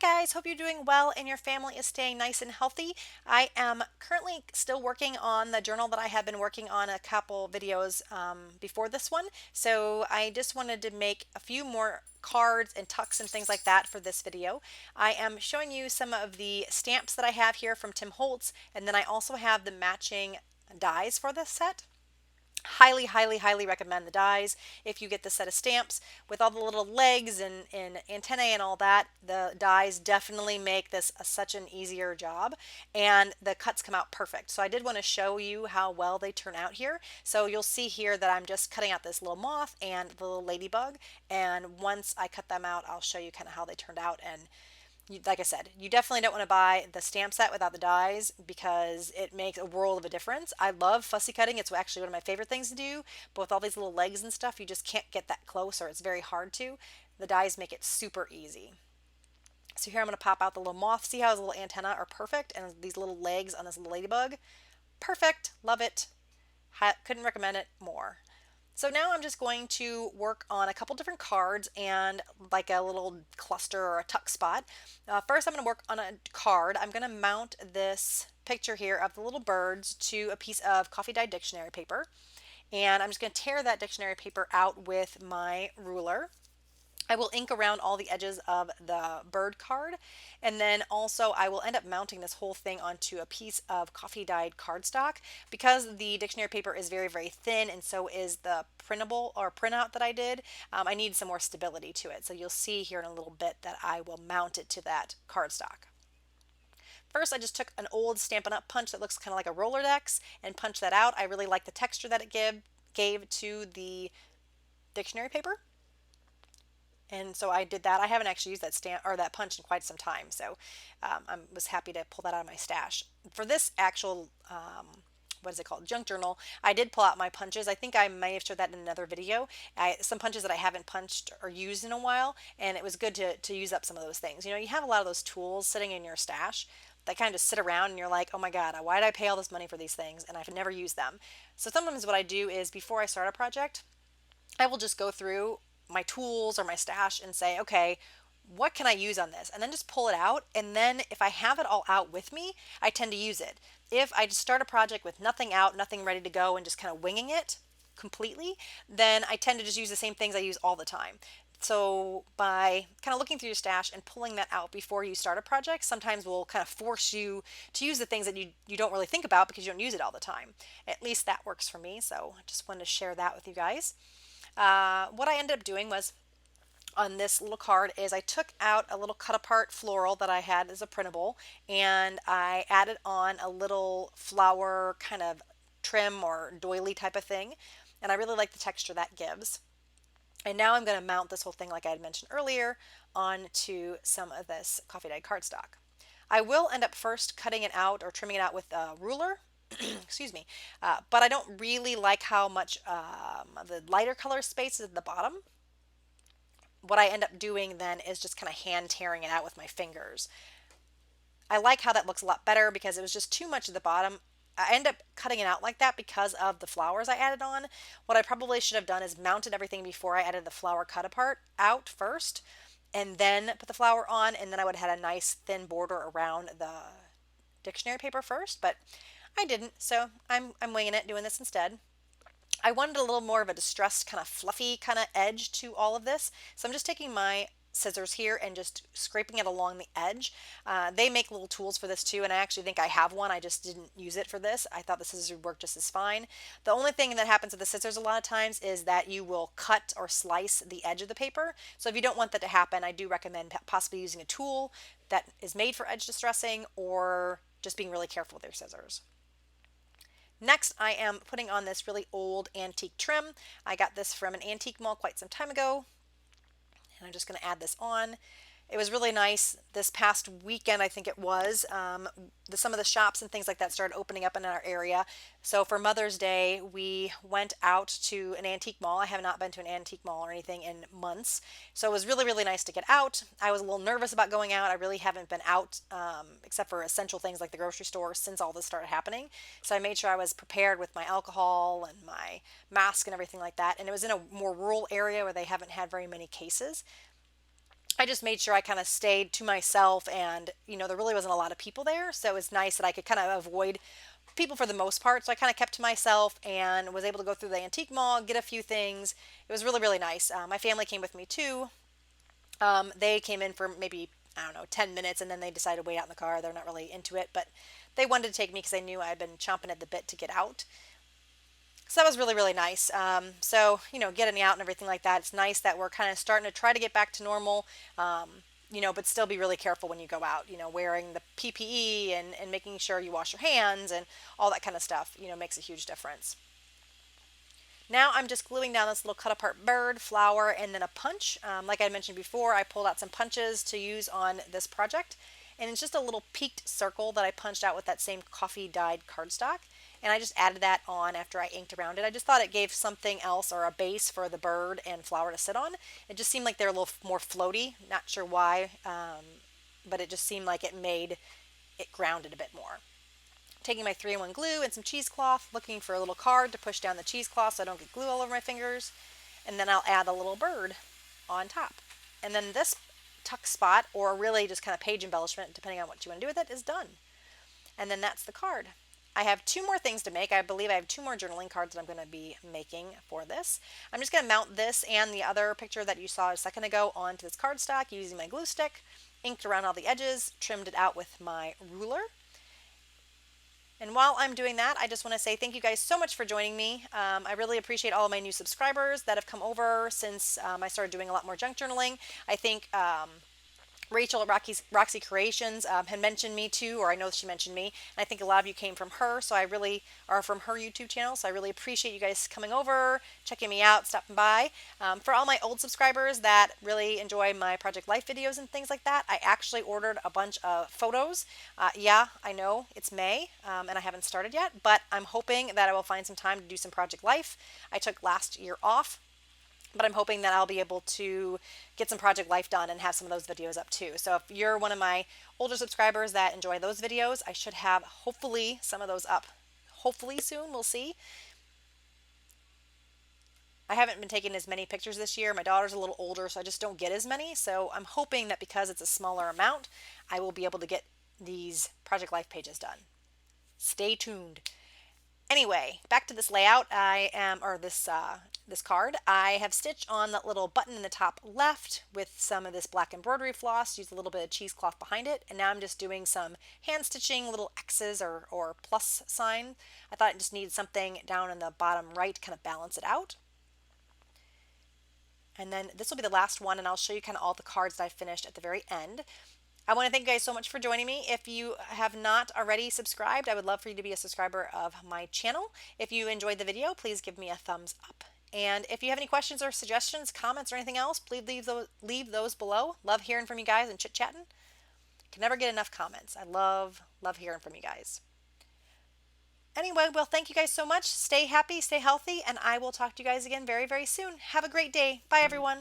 guys, hope you're doing well and your family is staying nice and healthy. I am currently still working on the journal that I have been working on a couple videos before this one. So I just wanted to make a few more cards and tucks and things like that for this video. I am showing you some of the stamps that I have here from Tim Holtz, and then I also have the matching dies for this set. Highly recommend the dies. If you get the set of stamps with all the little legs and antennae and all that, the dies definitely make this such an easier job, and the cuts come out perfect. So I did want to show you how well they turn out here. So you'll see here that I'm just cutting out this little moth and the little ladybug, and once I cut them out, I'll show you kind of how they turned out. And like I said, you definitely don't want to buy the stamp set without the dies because it makes a world of a difference. I love fussy cutting. It's actually one of my favorite things to do, but with all these little legs and stuff, you just can't get that close, or it's very hard to. The dies make it super easy. So here I'm going to pop out the little moth. See how his little antenna are perfect, and these little legs on this little ladybug? Perfect. Love it. Couldn't recommend it more. So now I'm just going to work on a couple different cards and like a little cluster or a tuck spot. First, I'm going to work on a card. I'm going to mount this picture here of the little birds to a piece of coffee dyed dictionary paper. And I'm just going to tear that dictionary paper out with my ruler. I will ink around all the edges of the bird card, and then also I will end up mounting this whole thing onto a piece of coffee dyed cardstock. Because the dictionary paper is very thin, and so is the printable or printout that I did. I need some more stability to it, so you'll see here in a little bit that I will mount it to that cardstock. First, I just took an old Stampin' Up! Punch that looks kind of like a Rolodex and punched that out. I really like the texture that it gave to the dictionary paper. And so I did that. I haven't actually used that stamp or that punch in quite some time, so I was happy to pull that out of my stash. For this actual, what is it called, junk journal, I did pull out my punches. I think I may have showed that in another video. Some punches that I haven't punched or used in a while, and it was good to use up some of those things. You know, you have a lot of those tools sitting in your stash that kind of just sit around and you're like, oh my God, why did I pay all this money for these things? And I've never used them. So sometimes what I do is before I start a project, I will just go through my tools or my stash and say, okay, what can I use on this? And then just pull it out. And then if I have it all out with me, I tend to use it. If I just start a project with nothing out, nothing ready to go, and just kind of winging it completely, then I tend to just use the same things I use all the time. So by kind of looking through your stash and pulling that out before you start a project, sometimes will kind of force you to use the things that you don't really think about because you don't use it all the time. At least that works for me. So I just wanted to share that with you guys. What I ended up doing was on this little card is I took out a little cut apart floral that I had as a printable, and I added on a little flower kind of trim or doily type of thing, and I really like the texture that gives. And now I'm going to mount this whole thing, like I had mentioned earlier, onto some of this coffee dyed cardstock. I will end up first cutting it out or trimming it out with a ruler. Excuse me, but I don't really like how much the lighter color space is at the bottom. What I end up doing then is just kind of hand tearing it out with my fingers. I like how that looks a lot better because it was just too much at the bottom. I end up cutting it out like that because of the flowers I added on. What I probably should have done is mounted everything before I added the flower cut apart out first, and then put the flower on, and then I would have had a nice thin border around the dictionary paper first, but I didn't, so I'm winging it, doing this instead. I wanted a little more of a distressed kind of fluffy kind of edge to all of this, so I'm just taking my scissors here and just scraping it along the edge. They make little tools for this too, and I actually think I have one. I just didn't use it for this. I thought the scissors would work just as fine. The only thing that happens with the scissors a lot of times is that you will cut or slice the edge of the paper. So if you don't want that to happen, I do recommend possibly using a tool that is made for edge distressing, or just being really careful with your scissors. Next, I am putting on this really old antique trim. I got this from an antique mall quite some time ago, and I'm just going to add this on. It was really nice this past weekend, I think it was. Some of the shops and things like that started opening up in our area. So for Mother's Day, we went out to an antique mall. I have not been to an antique mall or anything in months. So it was really nice to get out. I was a little nervous about going out. I really haven't been out except for essential things like the grocery store since all this started happening. So I made sure I was prepared with my alcohol and my mask and everything like that. And it was in a more rural area where they haven't had very many cases. I just made sure I kind of stayed to myself, and there really wasn't a lot of people there, so it was nice that I could kind of avoid people for the most part. So I kind of kept to myself and was able to go through the antique mall, get a few things. It was really, really nice. My family came with me too. They came in for maybe, I don't know, 10 minutes, and then they decided to wait out in the car. They're not really into it, but they wanted to take me because they knew I'd been chomping at the bit to get out. So that was really, really nice. Getting out and everything like that, it's nice that we're kind of starting to try to get back to normal, but still be really careful when you go out, wearing the PPE and making sure you wash your hands and all that kind of stuff, makes a huge difference. Now I'm just gluing down this little cut apart bird, flower, and then a punch. Like I mentioned before, I pulled out some punches to use on this project. And it's just a little peaked circle that I punched out with that same coffee dyed cardstock. And I just added that on after I inked around it. I just thought it gave something else or a base for the bird and flower to sit on. It just seemed like they're a little more floaty. Not sure why, but it just seemed like it made it grounded a bit more. Taking my 3-in-1 glue and some cheesecloth, looking for a little card to push down the cheesecloth so I don't get glue all over my fingers. And then I'll add a little bird on top. And then this tuck spot, or really just kind of page embellishment, depending on what you want to do with it, is done. And then that's the card. I have 2 more things to make. I believe I have 2 more journaling cards that I'm going to be making for this. I'm just going to mount this and the other picture that you saw a second ago onto this cardstock using my glue stick, inked around all the edges, trimmed it out with my ruler. And while I'm doing that, I just want to say thank you guys so much for joining me. I really appreciate all of my new subscribers that have come over since I started doing a lot more junk journaling. I think Rachel at Roxy Creations had mentioned me too, or I know she mentioned me, and I think a lot of you came from her, so I really are from her YouTube channel, so I really appreciate you guys coming over, checking me out, stopping by. For all my old subscribers that really enjoy my Project Life videos and things like that, I actually ordered a bunch of photos. Yeah, I know it's May, and I haven't started yet, but I'm hoping that I will find some time to do some Project Life. I took last year off, but I'm hoping that I'll be able to get some Project Life done and have some of those videos up too. So if you're one of my older subscribers that enjoy those videos, I should have hopefully some of those up. Hopefully soon, we'll see. I haven't been taking as many pictures this year. My daughter's a little older, so I just don't get as many. So I'm hoping that because it's a smaller amount, I will be able to get these Project Life pages done. Stay tuned. Anyway, back to this layout. This card. I have stitched on that little button in the top left with some of this black embroidery floss. Used a little bit of cheesecloth behind it, and now I'm just doing some hand stitching, little X's or plus sign. I thought it just needed something down in the bottom right to kind of balance it out. And then this will be the last one, and I'll show you kind of all the cards that I finished at the very end. I want to thank you guys so much for joining me. If you have not already subscribed, I would love for you to be a subscriber of my channel. If you enjoyed the video, please give me a thumbs up. And if you have any questions or suggestions, comments, or anything else, please leave those below. Love hearing from you guys and chit-chatting. Can never get enough comments. I love hearing from you guys. Anyway, well, thank you guys so much. Stay happy, stay healthy, and I will talk to you guys again very, very soon. Have a great day. Bye, everyone.